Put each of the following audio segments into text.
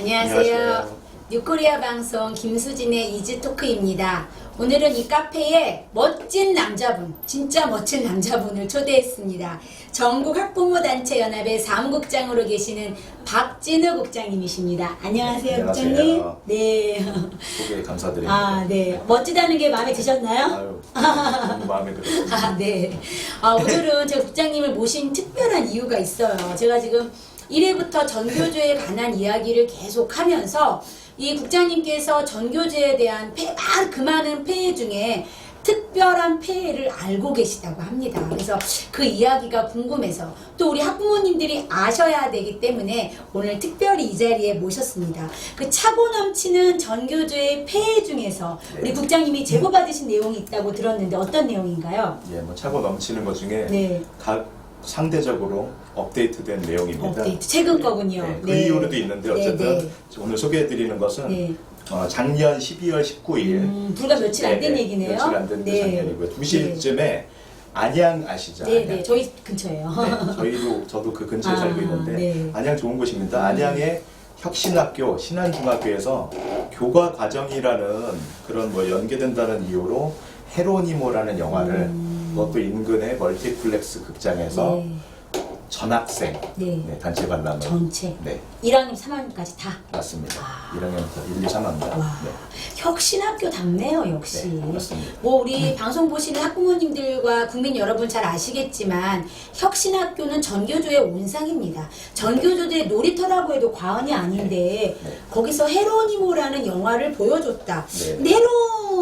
안녕하세요. 뉴코리아 방송 김수진의 이즈토크입니다. 오늘은 이 카페에 멋진 남자분, 진짜 멋진 남자분을 초대했습니다. 전국학부모단체연합의 사무국장으로 계시는 박진우 국장님이십니다. 안녕하세요, 안녕하세요. 국장님. 네. 소개 감사드립니다. 네. 멋지다는 게 마음에 드셨나요? 아유, 너무 마음에 들었습니다. 네. 오늘은 제가 국장님을 모신 특별한 이유가 있어요. 제가 지금 1회부터 전교조에 관한 이야기를 계속 하면서 이 국장님께서 전교조에 대한 그 많은 폐해 중에 특별한 폐해를 알고 계시다고 합니다. 그래서 그 이야기가 궁금해서 또 우리 학부모님들이 아셔야 되기 때문에 오늘 특별히 이 자리에 모셨습니다. 그 차고 넘치는 전교조의 폐해 중에서 우리 국장님이 제보받으신 내용이 있다고 들었는데 어떤 내용인가요? 예, 뭐 차고 넘치는 것 중에 네. 상대적으로 업데이트된 내용입니다. 업데이트, 최근 거군요. 네, 그 이후로도 있는데 어쨌든 오늘 소개해드리는 것은 작년 12월 19일 불과 며칠 안 된 얘기네요. 며칠 안 됐는데 작년이고요. 2시쯤에 안양 아시죠? 네, 안양. 네, 저희 근처예요. 네, 저도 그 근처에 살고 있는데 네. 안양 좋은 곳입니다. 안양의 혁신학교, 신한중학교에서 교과 과정이라는 그런 뭐 연계된다는 이유로 헤로니모라는 영화를 그것도 인근의 멀티플렉스 극장에서 네. 전학생 네. 단체 관람을 전체. 네, 1학년, 3학년까지 다. 맞습니다. 1학년부터 1, 2, 3학년. 와. 네. 혁신학교답네요, 역시. 네, 맞습니다. 뭐 우리 방송 보시는 학부모님들과 국민 여러분 잘 아시겠지만 혁신학교는 전교조의 온상입니다. 전교조의 놀이터라고 해도 과언이 아닌데 네. 거기서 헤로니모라는 영화를 보여줬다. 네. 근데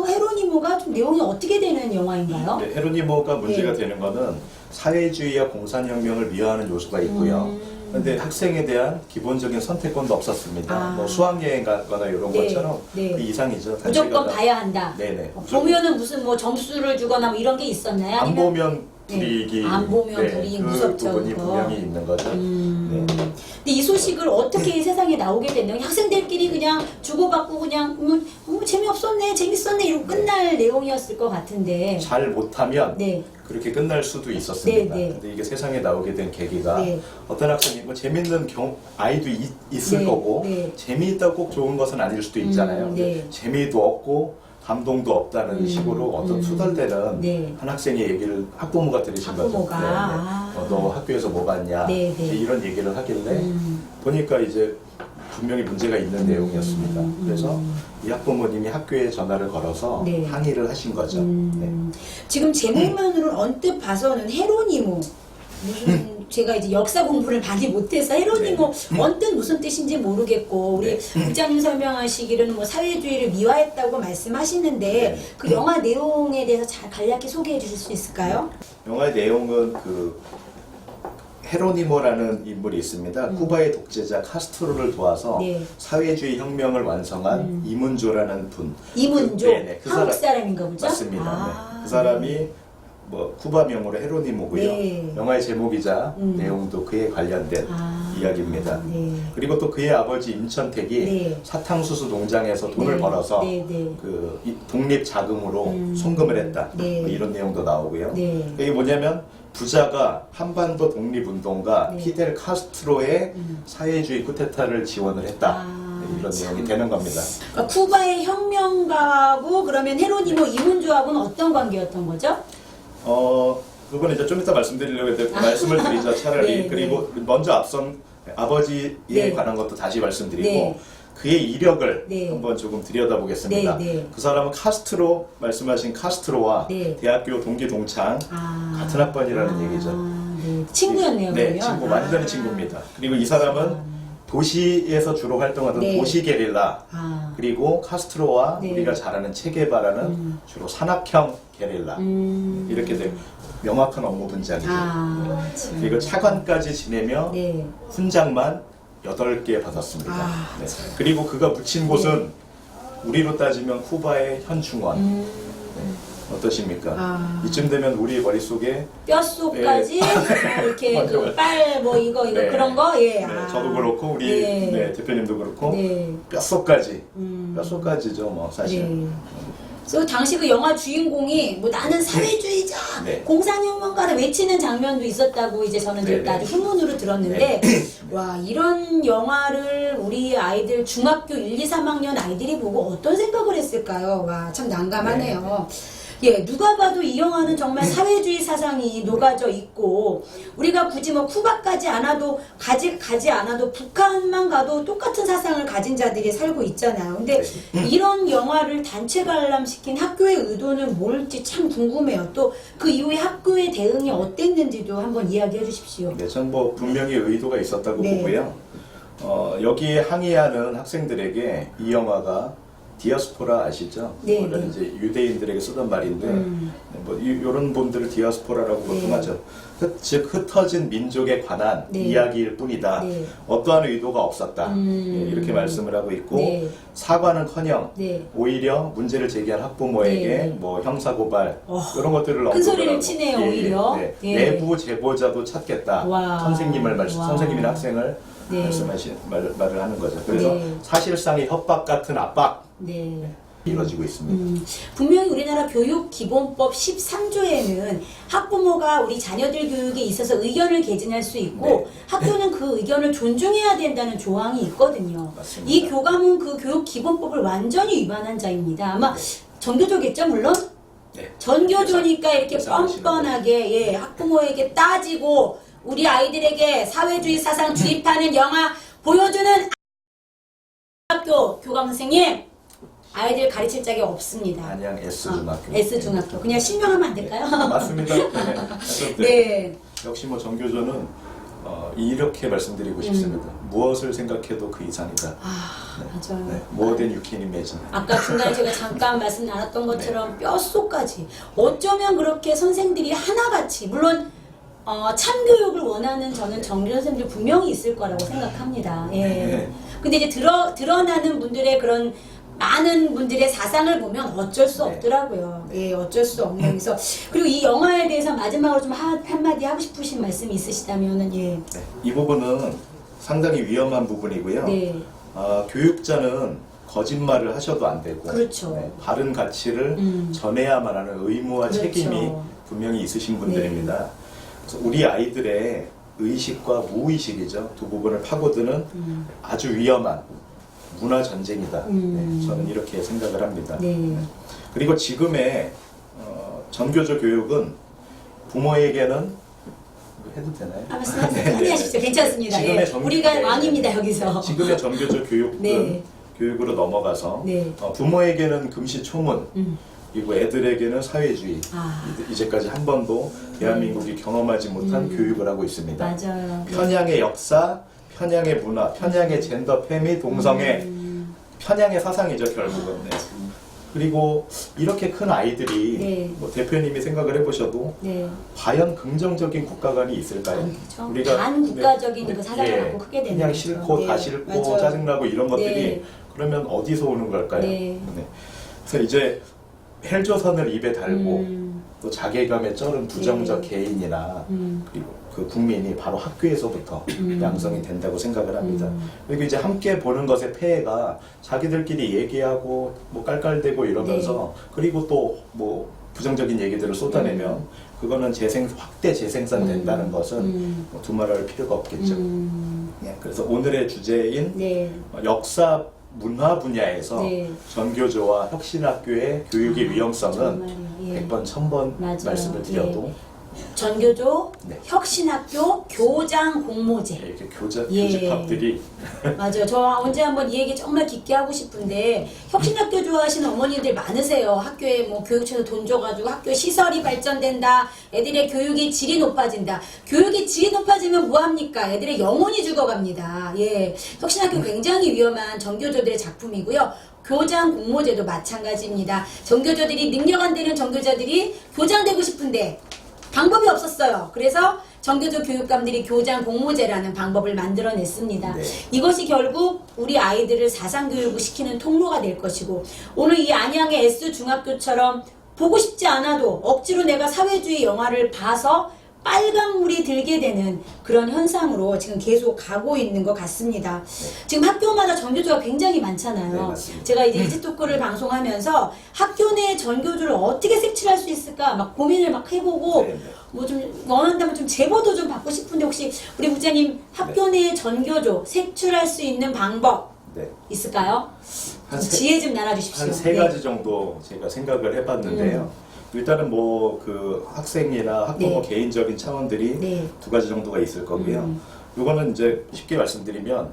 헤로니모가 좀 내용이 어떻게 되는 영화인가요? 네, 헤로니모가 문제가 네. 되는 거는 사회주의와 공산혁명을 미화하는 요소가 있고요. 그런데 학생에 대한 기본적인 선택권도 없었습니다. 뭐 수학여행 가거나 이런 네, 것처럼 네. 그 이상이죠. 무조건 봐야 한다. 네네. 보면은 무슨 뭐 점수를 주거나 뭐 이런 게 있었나요? 안 아니면 보면 불이익이 안 보면 불이익 그 무섭죠, 부분이 그거. 분명히 있는 거죠. 네. 근데 이 소식을 어떻게 세상에 나오게 됐나요? 학생들끼리 그냥 주고받고 그냥 재미없었네, 재밌었네 이러고 끝날 내용이었을 것 같은데. 잘 못하면 네. 그렇게 끝날 수도 있었습니다. 네, 네. 근데 이게 세상에 나오게 된 계기가 네. 어떤 학생이 뭐 재밌는 아이도 있을 네, 거고 네. 재미있다고 꼭 좋은 것은 아닐 수도 있잖아요. 근데 네. 재미도 없고 감동도 없다는 식으로 어떤 투덜대는 네. 한 학생의 얘기를 학부모가 들으신 거죠. 학부모가. 너 학교에서 뭐 봤냐 네, 네. 이제 이런 얘기를 하길래 보니까 이제 분명히 문제가 있는 내용이었습니다. 그래서 이 학부모님이 학교에 전화를 걸어서 네. 항의를 하신 거죠. 네. 지금 제목만으로는 언뜻 봐서는 헤로니모 무슨 제가 이제 역사 공부를 많이 못해서 헤로니모 언뜻 무슨 뜻인지 모르겠고 우리 국장님 설명하시기로는 뭐 사회주의를 미화했다고 말씀하시는데 네. 그 영화 내용에 대해서 잘 간략히 소개해 주실 수 있을까요? 영화의 내용은 그 헤로니모라는 인물이 있습니다. 쿠바의 독재자 카스트로를 도와서 네. 사회주의 혁명을 완성한 이문조라는 분. 이문조 그 한국 사람인가 보죠? 맞습니다. 네. 그 사람이 뭐 쿠바 명으로 헤로니모고요. 네. 영화의 제목이자 내용도 그에 관련된 이야기입니다. 네. 그리고 또 그의 아버지 임천택이 네. 사탕수수 농장에서 돈을 네. 벌어서 네, 네. 그 독립 자금으로 송금을 했다. 네. 뭐 이런 내용도 나오고요. 네. 이게 뭐냐면 부자가 한반도 독립운동가 네. 피델 카스트로의 사회주의 쿠데타를 지원을 했다. 이런 내용이 되는 겁니다. 그러니까 쿠바의 혁명가하고 그러면 헤로니모 이문조하고는 어떤 관계였던 거죠? 그건 이제 좀 이따 말씀드리려고 했는데 말씀을 드리죠, 차라리. 네, 그리고 먼저 앞선 아버지에 네. 관한 것도 다시 말씀드리고 네. 그의 이력을 네. 한번 조금 들여다보겠습니다. 네, 네. 그 사람은 말씀하신 카스트로와 네. 대학교 동기 동창 같은 학번이라는 얘기죠. 네. 친구였네요. 네, 그러면? 친구, 완전히 친구입니다. 그리고 이 사람은 도시에서 주로 활동하던 네. 도시 게릴라, 그리고 카스트로와 네. 우리가 잘 아는 체게바라는 주로 산악형 게릴라, 이렇게 돼 명확한 업무 분장이죠. 네. 그리고 차관까지 지내며 네. 훈장만 8개 받았습니다. 네. 그리고 그가 묻힌 곳은 우리로 따지면 쿠바의 현충원. 네. 어떠십니까? 이쯤 되면 우리 머릿속에 뼈속까지 이렇게 맞아, 맞아. 빨 뭐 이거 네. 그런 거 예. 네, 저도 그렇고 우리 네. 대표님도 그렇고 네. 뼛속까지 뼛속까지죠 뭐 사실. 네. 그래서 당시 그 영화 주인공이 뭐 나는 사회주의자, 네. 공산혁명가를 외치는 장면도 있었다고 이제 저는 네, 아주 네. 후문으로 들었는데 와 이런 영화를 우리 아이들 중학교 1, 2, 3학년 아이들이 보고 어떤 생각을 했을까요? 와 참 난감하네요. 예, 누가 봐도 이 영화는 정말 사회주의 사상이 녹아져 있고 우리가 굳이 뭐 쿠바까지 않아도 가지 않아도 북한만 가도 똑같은 사상을 가진 자들이 살고 있잖아요. 근데 이런 영화를 단체 관람시킨 학교의 의도는 뭘지 참 궁금해요. 또 그 이후에 학교의 대응이 어땠는지도 한번 이야기해 주십시오. 네, 전 뭐 분명히 의도가 있었다고 네. 보고요. 여기에 항의하는 학생들에게 이 영화가 디아스포라 아시죠? 네, 원래는 네. 이제 유대인들에게 쓰던 말인데 뭐 이런 분들을 디아스포라라고 보통 네. 하죠. 즉 흩어진 민족에 관한 네. 이야기일 뿐이다. 네. 어떠한 의도가 없었다. 예, 이렇게 말씀을 하고 있고 네. 사과는커녕 네. 오히려 문제를 제기한 학부모에게 네. 뭐 형사고발 어, 이런 것들을 큰 언급을 소리를 하고, 치네요, 오히려. 네. 예. 내부 제보자도 찾겠다. 와. 선생님이나 학생을 네. 말을 하는 거죠. 그래서 네. 사실상의 협박 같은 압박 네. 이루어지고 있습니다. 분명히 우리나라 교육기본법 13조에는 학부모가 우리 자녀들 교육에 있어서 의견을 개진할 수 있고 네. 학교는 그 의견을 존중해야 된다는 조항이 있거든요. 맞습니다. 이 교감은 그 교육기본법을 완전히 위반한 자입니다. 아마 전교조겠죠, 물론? 네. 전교조니까 이렇게 예상하시는 뻔뻔하게 예, 학부모에게 따지고 우리 아이들에게 사회주의 사상 주입하는 영화 보여주는 학교 교감 선생님 아이들 가르칠 적이 없습니다. 안양 S중학교. S중학교. 그냥 실명하면 안 될까요? 맞습니다. 네. 네. 역시 뭐 정교조는 이렇게 말씀드리고 싶습니다. 무엇을 생각해도 그 이상이다. 아, 맞아요. 네. More than you can imagine. 아까 중간에 제가 잠깐 말씀 나눴던 것처럼 뼛속까지 어쩌면 그렇게 선생들이 하나같이 물론 참교육을 원하는 저는 정교 선생님들 분명히 있을 거라고 생각합니다. 예. 네. 근데 이제 드러나는 분들의 그런 많은 분들의 사상을 보면 어쩔 수 네. 없더라고요. 예, 어쩔 수 없는. 그래서 그리고 이 영화에 대해서 마지막으로 좀 한마디 하고 싶으신 말씀이 있으시다면은 예. 네. 이 부분은 상당히 위험한 부분이고요. 네. 교육자는 거짓말을 하셔도 안 되고 그렇죠. 바른 가치를 전해야만 하는 의무와 그렇죠. 책임이 분명히 있으신 분들입니다. 그래서 우리 아이들의 의식과 무의식이죠. 두 부분을 파고드는 아주 위험한 문화 전쟁이다. 네, 저는 이렇게 생각을 합니다. 네. 그리고 지금의 전교조 교육은 부모에게는 해도 되나요? 말씀하세요. 네, 합의하십시오. 네. 괜찮습니다. 지금의 예. 정- 우리가 네, 왕입니다 네. 여기서. 지금의 전교조 교육은 네. 교육으로 넘어가서 네. 부모에게는 금시초문 그리고 애들에게는 사회주의 아. 이제까지 한 번도 대한민국이 경험하지 못한 교육을 하고 있습니다. 맞아요. 네. 편향의 역사, 편향의 문화, 편향의 젠더, 페미, 동성애, 편향의 사상이죠 결국은. 네. 그리고 이렇게 큰 아이들이 네. 뭐 대표님이 생각을 해보셔도 네. 과연 긍정적인 국가관이 있을까요? 그렇죠. 반국가적인 그 사상을 갖고 크게 되는 그냥 거죠. 싫고 네. 다 싫고 맞아요. 짜증나고 이런 것들이 네. 그러면 어디서 오는 걸까요? 네. 그래서 이제 헬조선을 입에 달고 또 자괴감에 쩔은 부정적 네. 개인이나 그리고 그 국민이 바로 학교에서부터 양성이 된다고 생각을 합니다. 그리고 이제 함께 보는 것의 폐해가 자기들끼리 얘기하고 뭐 깔깔대고 이러면서 그리고 또 뭐 부정적인 얘기들을 쏟아내면 그거는 확대 재생산 된다는 것은 뭐 두말할 필요가 없겠죠. 네, 그래서 오늘의 주제인 네. 역사 문화 분야에서 네. 전교조와 혁신학교의 교육의 위험성은 정말요. 예. 100번, 1000번 맞아요. 말씀을 드려도 전교조, 네. 혁신학교, 교장 공모제. 이렇게 예. 교집합들이 맞아요. 저 언제 한번 이 얘기 정말 깊게 하고 싶은데 혁신학교 좋아하시는 어머님들 많으세요. 학교에 뭐 교육청에서 돈 줘가지고 학교 시설이 발전된다. 애들의 교육의 질이 높아진다. 교육의 질이 높아지면 뭐합니까? 애들의 영혼이 죽어갑니다. 예, 혁신학교 굉장히 위험한 전교조들의 작품이고요. 교장 공모제도 마찬가지입니다. 전교조들이 능력 안 되는 전교자들이 교장 되고 싶은데 방법이 없었어요. 그래서 전교조 교육감들이 교장 공모제라는 방법을 만들어냈습니다. 네. 이것이 결국 우리 아이들을 사상교육을 시키는 통로가 될 것이고 오늘 이 안양의 S중학교처럼 보고 싶지 않아도 억지로 내가 사회주의 영화를 봐서 빨강물이 들게 되는 그런 현상으로 지금 계속 가고 있는 것 같습니다. 지금 학교마다 전교조가 굉장히 많잖아요. 네, 맞습니다. 제가 이제 이지토크를 방송하면서 학교 내 전교조를 어떻게 색출할 수 있을까 막 고민을 막 해보고 네, 네. 뭐 좀 원한다면 좀 제보도 좀 받고 싶은데 혹시 우리 부장님 학교 내 전교조 색출할 수 있는 방법 네. 있을까요? 한 좀 세- 지혜 좀 나눠주십시오. 한 세 네. 가지 정도 제가 생각을 해봤는데요. 일단은 뭐 그 학생이나 학부모 네. 개인적인 차원들이 네. 두 가지 정도가 있을 거고요. 이거는 이제 쉽게 말씀드리면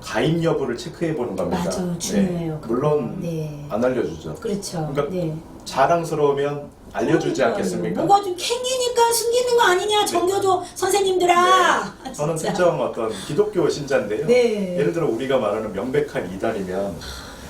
가입 여부를 체크해 보는 겁니다. 맞아요. 중요해요. 그거. 물론 네. 안 알려주죠. 그렇죠. 그러니까 네. 자랑스러우면 알려주지 않겠습니까? 뭐가 좀 캥기니까 숨기는 거 아니냐 전교조 선생님들아. 네. 저는 진짜. 특정 어떤 기독교 신자인데요. 네. 예를 들어 우리가 말하는 명백한 이단이면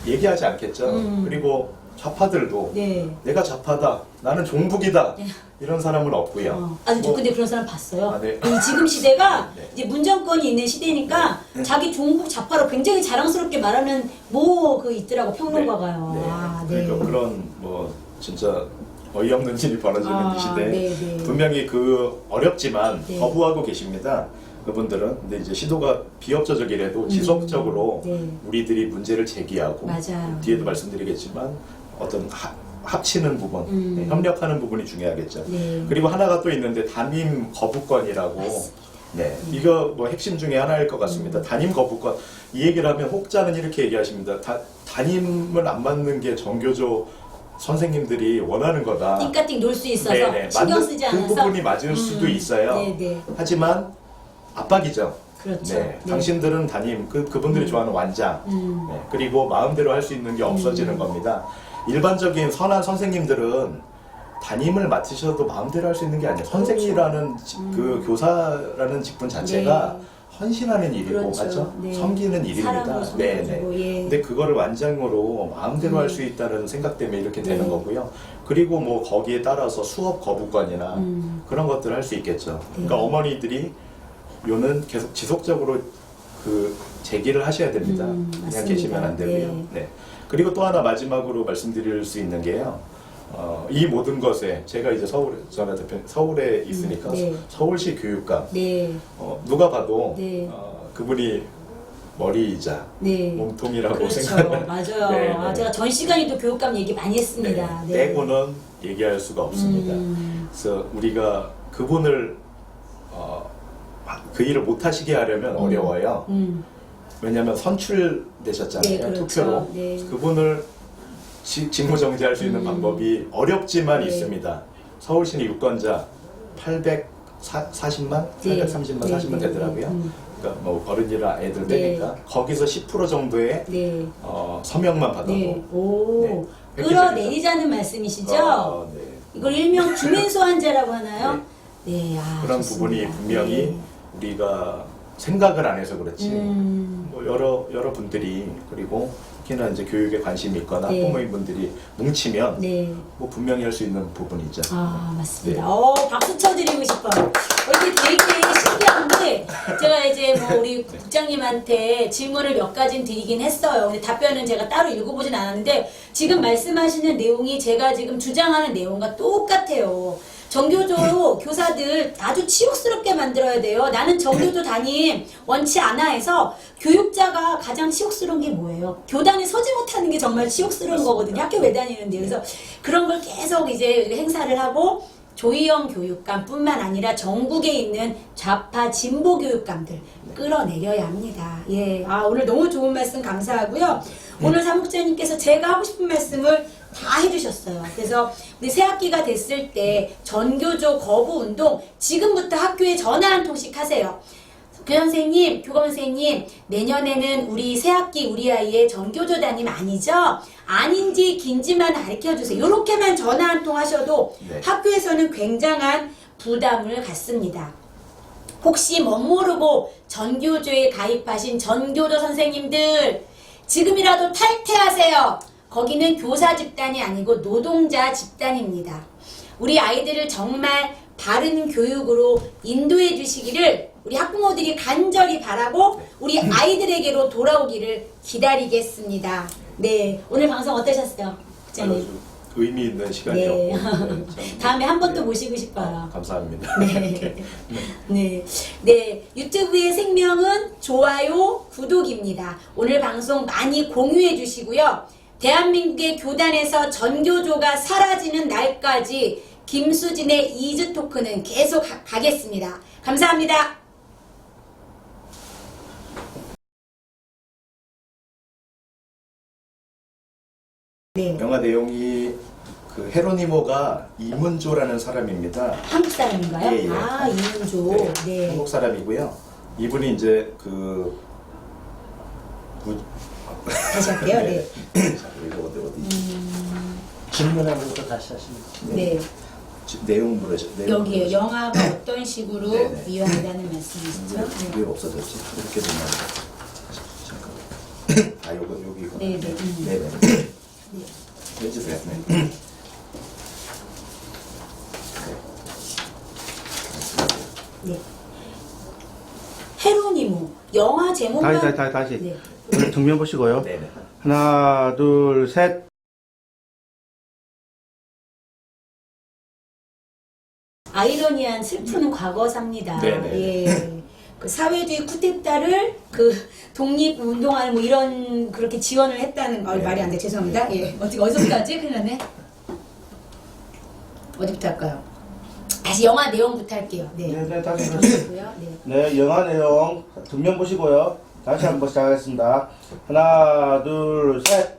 얘기하지 않겠죠. 그리고 좌파들도 네. 내가 좌파다, 나는 종북이다 네. 이런 사람은 없고요. 아니 저 뭐, 근데 그런 사람 봤어요. 아, 네. 이 지금 시대가 네. 이제 문정권이 있는 시대니까 네. 자기 종북 좌파로 굉장히 자랑스럽게 말하는 뭐 그 있더라고 평론가가요. 네. 아, 네. 그러니까 그런 뭐 진짜 어이없는 일이 벌어지는 아, 이 시대에 네, 네. 분명히 그 어렵지만 네. 거부하고 계십니다. 그분들은. 근데 이제 시도가 비협조적이라도 지속적으로 네. 우리들이 문제를 제기하고 맞아요. 뒤에도 말씀드리겠지만 어떤 합치는 부분, 네, 협력하는 부분이 중요하겠죠. 네. 그리고 하나가 또 있는데 담임 거부권이라고. 맞습니다. 네, 이거 뭐 핵심 중에 하나일 것 같습니다. 담임 거부권. 이 얘기를 하면 혹자는 이렇게 얘기하십니다. 담임을 안 받는 게 정교조 선생님들이 원하는 거다. 띵까띵 놀 수 있어서 네네, 신경 쓰지 그 않아서 부분이 맞을 수도 있어요. 네네. 하지만 압박이죠. 그렇죠. 네, 네. 당신들은 담임, 그분들이 좋아하는 완장, 네, 그리고 마음대로 할 수 있는 게 없어지는 겁니다. 일반적인 선한 선생님들은 담임을 맡으셔도 마음대로 할 수 있는 게 아니에요. 선생이라는 그 교사라는 직분 자체가 네. 헌신하는 일이고, 그렇죠. 맞죠? 네. 섬기는 일입니다. 사람을 섬겨주고, 예. 근데 그거를 완장으로 마음대로 할 수 있다는 생각 때문에 이렇게 되는 네. 거고요. 그리고 뭐 거기에 따라서 수업 거부권이나 그런 것들을 할 수 있겠죠. 그러니까 네. 어머니들이 요는 계속 지속적으로 그 제기를 하셔야 됩니다. 그냥 맞습니다. 계시면 안 되고요. 네. 네. 그리고 또 하나 마지막으로 말씀드릴 수 있는 게요. 이 모든 것에 제가 이제 서울에 있으니까 네. 서울시 교육감 네. 누가 봐도 네. 그분이 머리이자 네. 몸통이라고 그렇죠. 생각을 맞아요. 네, 아, 네. 제가 전 시간에도 교육감 얘기 많이 했습니다. 네. 떼고는 얘기할 수가 없습니다. 그래서 우리가 그분을 그 일을 못 하시게 하려면 어려워요. 왜냐하면 선출되셨잖아요. 네, 그렇죠. 투표로. 네. 그분을 직무정지할 수 있는 방법이 어렵지만 네. 있습니다. 서울시는 유권자 840만? 네. 830만, 네, 40만 네, 되더라고요. 네. 그러니까 뭐 어른이랑 애들 네. 빼니까 거기서 10% 정도의 네. 서명만 받아도 네. 오. 네. 끌어내리자는 말씀이시죠? 네. 이걸 일명 주민소환제라고 하나요? 네. 아, 그런 좋습니다. 부분이 분명히 네. 우리가 생각을 안 해서 그렇지 음. 뭐 여러 분들이 그리고 특히나 이제 교육에 관심이 있거나 네. 학부모님분들이 뭉치면 네. 뭐 분명히 할 수 있는 부분이죠. 아, 맞습니다. 네. 박수 쳐드리고 싶어요. 이게 되게 신기한 게, 제가 이제 뭐 우리 국장님한테 질문을 몇 가지 드리긴 했어요. 근데 답변은 제가 따로 읽어보진 않았는데, 지금 말씀하시는 내용이 제가 지금 주장하는 내용과 똑같아요. 정교조 교사들 아주 치욕스럽게 만들어야 돼요. 나는 정교조 담임 원치 않아 해서 교육자가 가장 치욕스러운 게 뭐예요? 교단에 서지 못하는 게 정말 치욕스러운 거거든요. 학교 왜 다니는데. 그래서 그런 걸 계속 이제 행사를 하고 조희영 교육감뿐만 아니라 전국에 있는 좌파 진보 교육감들 끌어내려야 합니다. 예, 오늘 너무 좋은 말씀 감사하고요. 오늘 사목자님께서 제가 하고 싶은 말씀을 다 해주셨어요. 그래서 우리 새학기가 됐을 때 전교조 거부 운동 지금부터 학교에 전화 한 통씩 하세요. 교장 선생님, 교감 선생님, 내년에는 우리 새학기 우리 아이의 전교조 담임 아니죠? 아닌지 긴지만 가르쳐주세요. 이렇게만 전화 한 통 하셔도 네. 학교에서는 굉장한 부담을 갖습니다. 혹시 멋모르고 전교조에 가입하신 전교조 선생님들 지금이라도 탈퇴하세요. 거기는 교사 집단이 아니고 노동자 집단입니다. 우리 아이들을 정말 바른 교육으로 인도해 주시기를 우리 학부모들이 간절히 바라고 우리 아이들에게로 돌아오기를 기다리겠습니다. 네, 오늘 방송 어떠셨어요? 국장님? 의미 있는 시간이었고 네. 참, 다음에 한 번 또 네. 모시고 싶어요. 감사합니다. 네. 네. 네. 유튜브의 생명은 좋아요, 구독입니다. 오늘 방송 많이 공유해 주시고요. 대한민국의 교단에서 전교조가 사라지는 날까지 김수진의 이즈 토크는 계속 가겠습니다. 감사합니다. 네. 영화 내용이 그 헤로니모가 이문조라는 사람입니다. 한국 사람인가요? 예, 예. 아, 이문조. 네, 네. 한국 사람이고요. 이분이 이제 그 다시 할게요. 네. 자, 이거 어디 질문하면서 다시 하시면 돼요. 네. 내용 물으죠. 여기에요. 영화가 어떤 식으로 네네. 미화되다는 말씀이시죠? 왜 없어졌지? 이렇게 되면 잠깐. 아, 요거 여기 이거. 네네. 네네. 네. 해주세요. 네. 네. 헤로니모. 영화 제목만 다시. 네. 정면 보시고요. 네네. 하나, 둘, 셋. 아이러니한 슬픈 과거사입니다. 네네. 예. 그 사회주의 쿠데타를 그 독립운동하는 뭐 이런 그렇게 지원을 했다는 네. 말이 안 돼. 죄송합니다. 예. 어디서부터 하지? 큰일 났네. 어디부터 할까요? 다시 영화 내용부터 할게요. 네. 네, 다시 보시고요. 네. 네, 영화 내용 정면 보시고요. 다시 한번 시작하겠습니다. 하나, 둘, 셋.